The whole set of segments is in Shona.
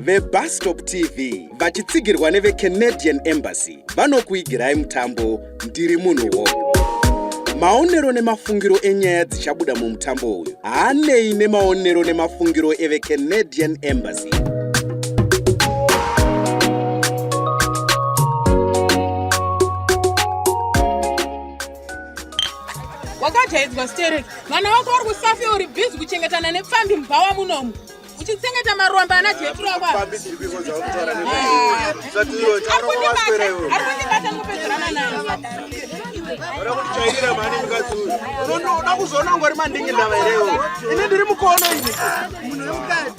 Bustop Tv vachitsigirwa neve Canadian Embassy vanokuigirai mutambo Ndiri Munhuwo. Maonero nemafungiro enyaya dzichabuda mumutambo uyu haanei nemaonero nemafungiro eve Canadian Embassy. Wakajaidzwa stereki, mwana wako uri kusafi uri bhizi kuchengetana nepfambi mubhawa munomu. Uchitsengeta maromba ana jetura kwa. Arikundibata ngopedzerana naye. Ora kuti chairira mani mukazuri. Unoda kuzona ngori mandingi ndava ireyo. Ine ndiri mukono ini. Munhukadzi.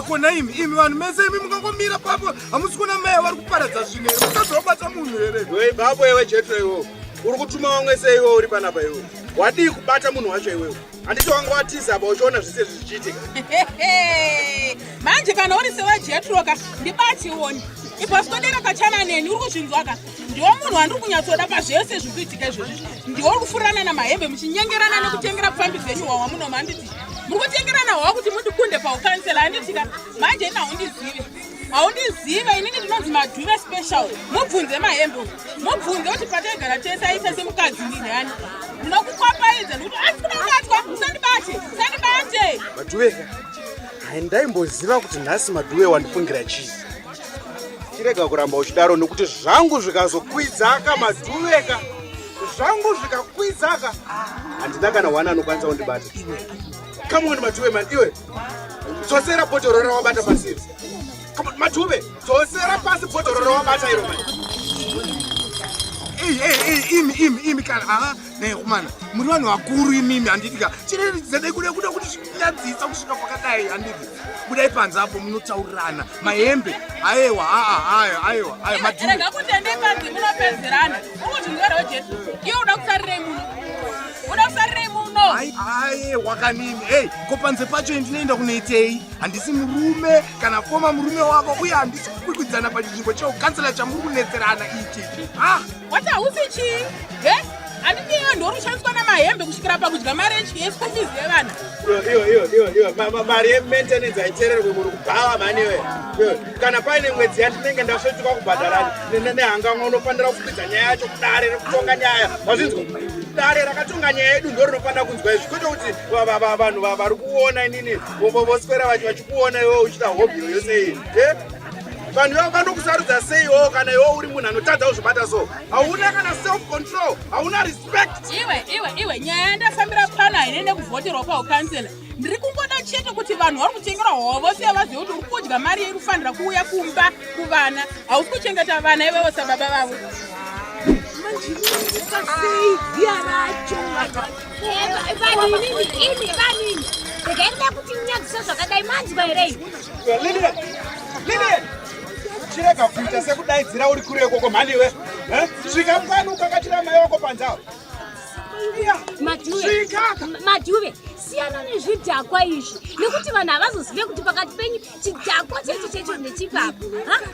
Kona imi vanhu mese imi mukangomira papo hamusi kuna meya vari kuparadza zvine mukazobata munhu here. Wei babu ewe jetura iwo. Uri kutuma wamwe seiwo uri panapa iwo. Wadii kubata munhu wacho iwewe. Handiti wanga watiza apa uchiona zvese zvichiitika. Manje kana uri sewa jetroka ndibatiwoni. Ibhasikodera kachana neni uri kuzvinzwaka. Ndiwo munhu wandiri kunyatsoda pazvese zviri kuitika izvozvi. Ndiwo uri kufurana namahembe muchinyengerana nekutengera pfambi dzenyu hwawa munomu handiti. Muri kutengerana hwawa kuti mundikunde paukansela handitika. Manje ina haundizive. Haundizive inini ndinonzi madhuve special. Mubvunze mahembe. Mubvunze kuti pategara tese aita semukadzi ndini hani. Ndinokukwapaiza nokuti asikunabatwa musandibate. Madhuweka. Haindaimbozviziva kuti nhasi madhuwe wandifungira chii. Chirega kuramba uchidaro nokuti zvangu zvikazokwidzaka madhuweka. Zvangu zvikakwidzaka. Handina kana wana anokwanisa kundibata. Come on madhuwe man iwe. Dzosera bhotoro rawabata pasi. Come on madhuwe. Dzosera pasi bhotoro rawabata iro man. Imi kana ne kumana muri vanhu vakuru imimi handitika chiredzedei kuda kuti nyadzisa kusvika pakadai handiti budai panze apo munotaurirana mahembe aiwa madhurega kuti ende panze munopedzerana ukuzvingwera wejesu iwe uda kusarirei muno aye wakanini ko panze pacho ndinoenda kunoitei handisi murume kana koma murume wako uye handisi kukwikwidzana pachinzvimbo cheukansela chamuri kunetserana ichi wati hausi chii handiti iwe ndori kushandiswa namahembe kusvikira pakudya mari yeschool fees yevana. Iyo mari yemaintenance haitererwe muri kubhawa maniwe kana paine mwedzi yandinenge ndasvetswa kubhadharani nehanganga unofanira kukwidza nyaya yacho kudare rekutonga nyaya wazvinzwa dare rakatonga nyaya yedu ndo rinofanira kunzwa izvi kwete kuti vanhu vari kuona inini voswera vachikuona iwe uchita hobby yose iyi vanhu vakandokusarudza seiwo kana iwe uri munhu anotadza kuzvibata so hauna kana self control hauna respect. Iwe nyaya yandafambira pano haine nekuvhoterwa paukansela ndiri kungoda chete kuti vanhu vari kutengera hwavo se vazive kuti uri kudya mari iri kufanira kuuya kumba kuvana hausi kuchengeta vana iwewo sababa vavo. Ndikaenda kuti nyadzisa zvakadai manzwa here chirega kuita sekudaidzira uri kure ikoko mhaniwe svika mukani ukakachira mai wako panzao madhuve siyana nezvidhakwa izvi nekuti vanhu havazozive kuti pakati penyu chidhakwa checho nechipapa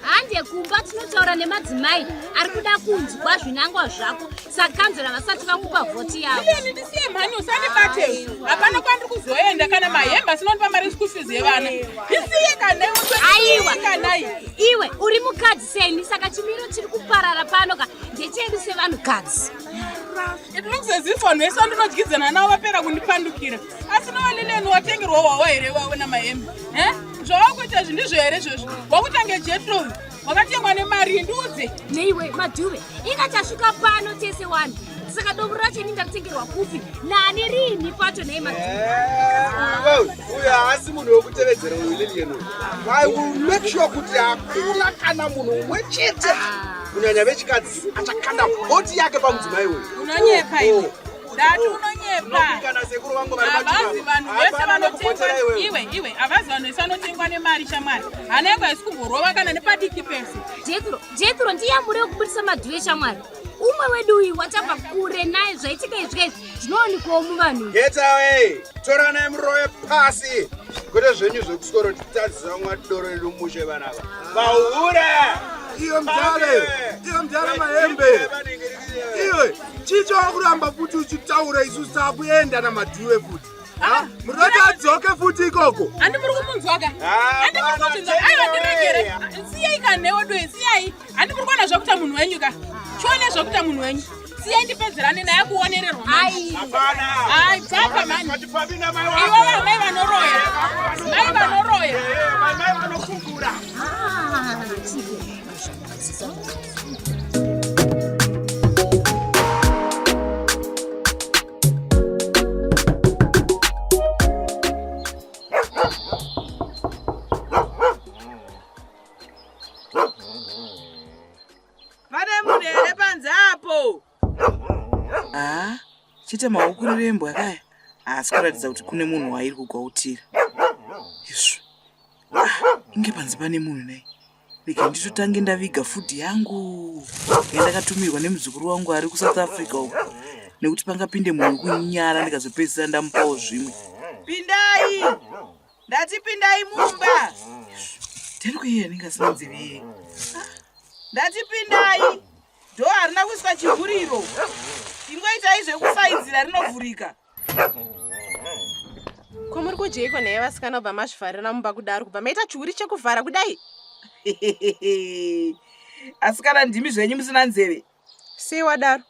hande kumba tinotaura nemadzimai ari kuda kunzwa zvinangwa zvako sakanzera vasati vakupa vhoti yavo. Iyeni ndisiye mhani usandibate hapana kwandiri kuzoenda kana mahembe asinondipa mari yeschool fees yevana ndisiye kanai iwe uri mukadzi seni saka chimiro chiri kuparara pano ka ndechedu sevanhukadzi. It looks as if vanhu vese vandinodyidzana navo vapera kundipandukira asi novalileni watengerwa hwawa here wawe namahembe zvavakuita izvi ndizvo here izvozvo wakutange jetro wakatengwa nemari ndiudze neiwe madhuve ingatasvika pano tese wani saka dombo racho ini ndakutengerwa kupi nani rini pacho nei uyo haasi munhu wekutevedzera uyu liliyeno I will make sure kuti hakuna kana munhu umwe chete kunyanya vechikadzi achakanda bhoti yake pamudzimai uyu. Unonyepa iwe dati unonyepa havazi vanhu vese vanotengwa iwe havazi vanhu vese vanotengwa nemari shamwari hanenge haisi kumborova kana nepadiki pese. Jethro ndiyambure wekubudisa madhuve shamwari umwe wedu uyu wachabva kure naye zvaitika izvi zvinoonekwawo muvanhu. Getawe toranai murove pasi kwete zvenyu zvekuswero titadzisa mwadoro redu mushe vanava vahure iyo mdare mahembe iwe chicho wakuramba futi uchitaura isusu takuenda namadhuwe futi Munotadzoke futi ikoko. Handi muri kumunzwa ka. Handi muri kumunzwa. Aiwa ndirengere. Siyai kanewo dwe, siyai. Handi muri kuona zvakuita munhu wenyu ka. Chione zvakuita munhu wenyu. Siyai ndipedzerane naye kuonererwa. Ai. Hapana. Ai, dzapa mani. Patipapi na mai wako. Iwo mai vanoroya. Mai vanoroya. Mai vanokungura. Chita maukurire kaya asi kuratidza kuti kune munhu wairi kugwautira. Yesu, inge panze pane munhu nai. Rega nditotange ndaviga fudhi yangu yandakatumirwa nemuzukuru wangu ari kuSouth Africa uko, nekuti pangapinde munhu kunyara ndikazopedzisira ndamupawo zvimwe. Pindai! Ndati pindai mumba! Tiri kuiya ndingasina nzeve iye. Ndati pindai! Dho harina kuiswa chivhuriro. Ingoita izvekusaidzira rinovhurika. Ko muri kujeiko naye vasikana kubva mazvivharira mumba kudaro kubva maita chiuri chekuvhara kudai? Asikana ndimi zvenyu musina nzeve. Sei wadaro?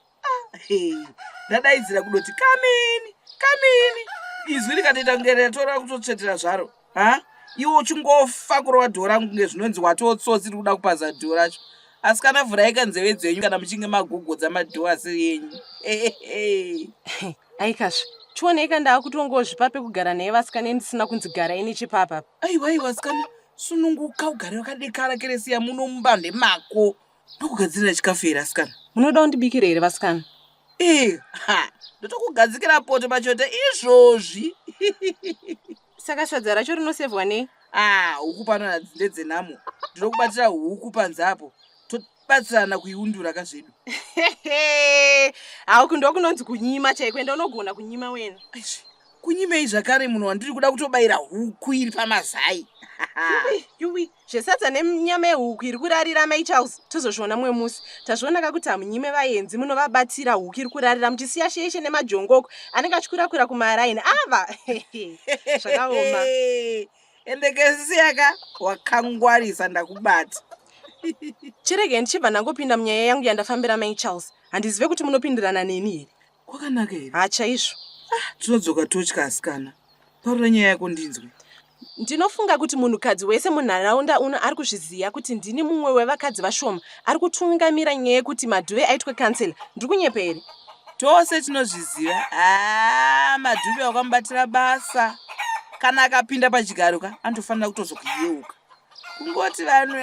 Ndadaidzira kudoti kamini, kamini. Izwi rikatoita kunge ratora kutotsvetera zvaro. Iwo uchingofa kurova dhoo rangu kunge zvinonzi watotsotsi riri kuda kupaza dhoo racho. Asikana vhuraika nzeve dzenyu kana muchinge magogodza madhoo asiri yenyu. Aikazve, chioneka ndava kutongozvipa pekugara naye vasikana ndisina kunzigara ini chipapa. Aiwa vasikana, sununguka ugare wakadekara keresiya muno mumbande mako. Ndokugadzirira chikafu here asikana. Munoda kundibikira here vasikana? Ndotokugadzikira poto pachota izvozvi. Saka swadza racho rinosevhwa nei? Huku pano nadzinde dzenhamo. Ndinokubatira huku panzapo. Tobatsirana kuiundura kazvedu. Hauku ndokunonzi kunyima chaiko, enda unogona kunyima wena. Kunyimei zvakare munhu wandiri kuda kutobayira huku iri pamazai. Yuwi, zvesadza nenyama yehuku iri kurarira Mai Charles, tozozviona mumwe musi. Tazvionaka kuti hamunyime vaenzi munovabatira huku iri kurarira muchisiya sheshe nemajongoko anenge achikura kumaraini. Ava zvakaoma. Endekesiyaka wakangwarisa ndakubata. Chirege ndichibva ndangopinda munyaya yangu yandafambira Mai Charles. Handizive kuti munopindirana neni here. Kwakanaka here. Chaizvo. Tinodzoka totya asikana. Parura nyaya yako ndinzwe. Ndinofunga kuti munhukadzi wese munharaunda uno ari kuzviziva kuti ndini mumwe wevakadzi vashoma ari kutungamira nyaya yekuti madhuve aitwe kansela. Ndiri kunyepa here? Tose tinozviziva. Madhuve wakamubatira basa. Kana akapinda pachigaro anofanira kutozokuyeuka. Kungoti vanhu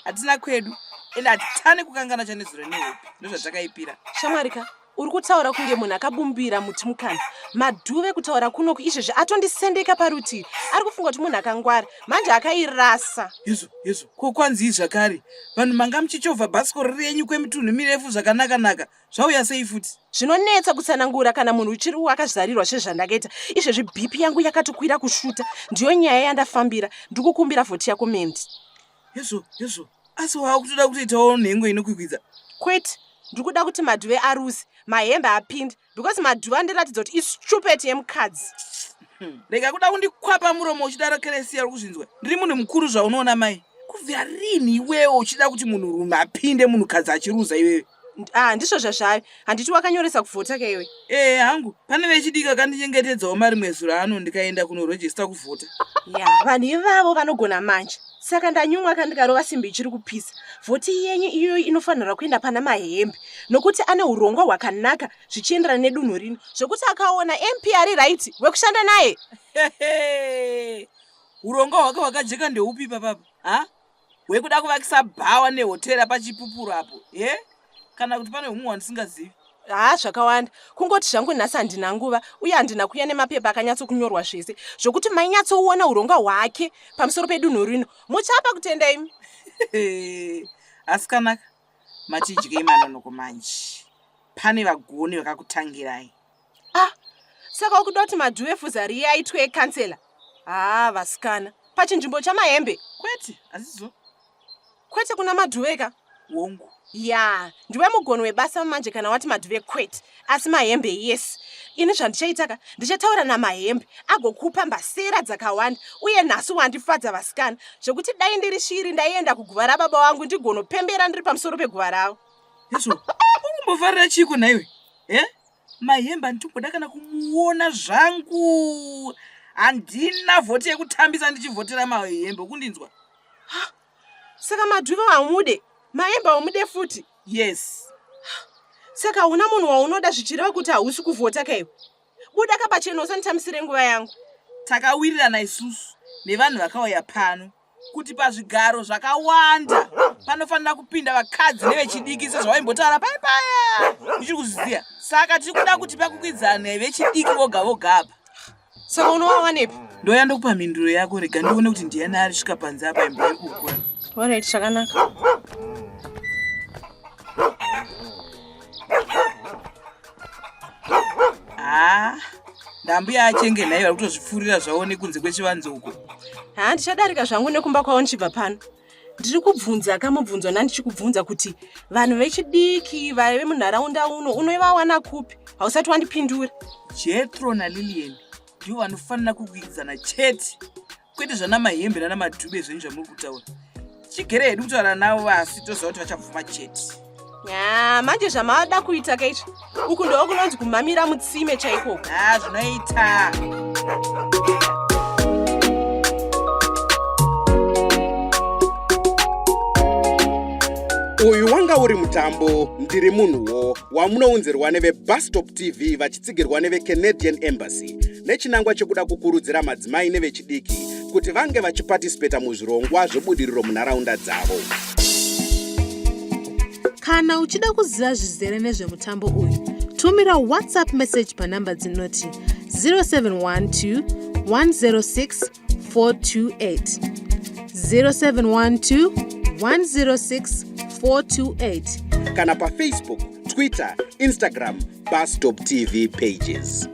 hatina kwedu ende hatitani kukangana chanezuro nehope. Ndozvatakaipira. Shamarika, uri kutaura kunge munhu akabumbira muti mukana. Madhuve kutaura kunoku izvezvi atondisendeka parutivi. Ari kufunga kuti munhu akangwara, manje akairasa. Yezu, kwanzi zvakare. Vanhu manga muchichovha bhasikoro renyu kwemitunhu mirefu zvakanaka-naka. Zvauya sei futi? Zvinonetsa kutsanangura kana munhu uchiri wakazvarirwa sezvandakaita. Izvezvi BP yangu yakatokwira kushuta. Ndiyo nyaya yandafambira. Ndikukumbira vhoti yako mendi. Yezu, asi wakutoda kutoitawo nhengo inokwikwidza. Kwete, ndikuda kuti madhuve aruse, mahembe apinde, because madhuve andiratidza kuti istupid yemukadzi. Rega kuda kundikwapa muromo uchidaro keresiya rokuzvinzwa. Ndiri munhu mukuru zvaunoona mai. Kubvira rini iwewo uchida kuti munhurume apinde munhukadzi achiruza iwewe? Ndizvo zvazvayo. Handiti wakanyoresa kuvhota kaiwe? Hangu, pane vechidika kandichengetedzawo marimwe zuro ano ndikaenda kunorejista kuvhota. Vanhu ivavo vanogona manje. Saka ndanyumwa kandikarova simbi ichiri kupisa. Vhoti yenyu iyoyo inofanira kuenda pana mahembe, nokuti ane urongwa hwakanaka zvichienderana nedunhu rino, zvokuti akaona MP ari right wekushanda naye. Urongwa hwake hwakajeka ndeupi papapa? Wekuda kuvakisa bhawa nehotera pachipupuru apo, kana kuti pane humwe wandisingazivi? Zvakawanda. Kungoti zvangu nhasi handina nguva uye handina kuya nemapepa akanyatsokunyorwa zvese zvokuti mainyatsoona urongwa hwake pamusoro pedunhu rino. Muchapa kutenda imi? Asikanaka, machidyei manonoko manje. Pane vagoni vakakutangirai. Saka ukuda kuti madhuve fuzari aitwe kansela? Vasikana. Pachinzvimbo chamahembe? Kwete, asizo. Kwete kuna madhuve ka? Wongu. ya ndiwe mugono webasa manje kana wati madhuve kwete, asi mahembe yes. Ini zvandichaitaka ndichataura namahembe agokupa mbasera dzakawanda, uye nhasi wandifadza vasikana zvekuti dai ndiri shiri ndaienda kuguva rababa vangu ndigonopembera ndiri pamusoro peguva ravo. Izvo ukumbofarira chiko naiwe? Mahembe handitomboda kana kumuona zvangu. Handina vhoti yekutambisa ndichivhotera mahembe, kundinzwa? Saka madhuve wamude, mahembe wamude futi? Yes. Saka una munhu waunoda zvichireva kuti hausi kuvhota kaiwe? Buda kapachena usanditambisire nguva yangu. Takawirirana isusu nevanhu vakauya pano kuti pazvigaro zvakawanda panofanira kupinda vakadzi nevechidiki sezvawaimbotaura paya uchiri kuzviziva. Saka tiri kuda kuti pakukwidzana nevechidiki voga voga apa. Saka unowawanepi? Ndoya ndokupa mhinduro yako, rega ndione kuti ndiani ari svika panze apa imba yekukura. Alright, zvakanaka. Ndambuya achenge naye vari kutozvipfurira zvavo nekunze kwechivanze uko. Ndichadarika zvangu nekumba kwavo ndichibva pano. Ndiri kubvunza akamubvunzwa nandichikubvunza kuti vanhu vechidiki vaive munharaunda uno unovawana kupi? Hausati wandipindura. Jethro naLillian ndivo vanofanira kukwidzana chete, kwete zvana mahembe nana madhube zvenyu zvamuri kutaura. Chigere hedu kutaura navo asi toziva kuti vachabvuma chete. Manje zvamada kuita kaizvo uku ndoo kunonzi kumamira mutsime chaiko. Zvinoita. Uyu wanga uri mutambo Ndiri Munhuwo wamunounzirwa neveBustop TV vachitsigirwa neveCanadian Embassy nechinangwa chekuda kukurudzira madzimai nevechidiki kuti vange vachipatisipeta muzvirongwa zvebudiriro munharaunda dzavo. Kana uchida kuziva zvizere nezvemutambo uyu, tumira WhatsApp message panhamba dzinoti 0712 106 428 0712 106 428 kana paFacebook, Twitter, Instagram, Bustop TV pages.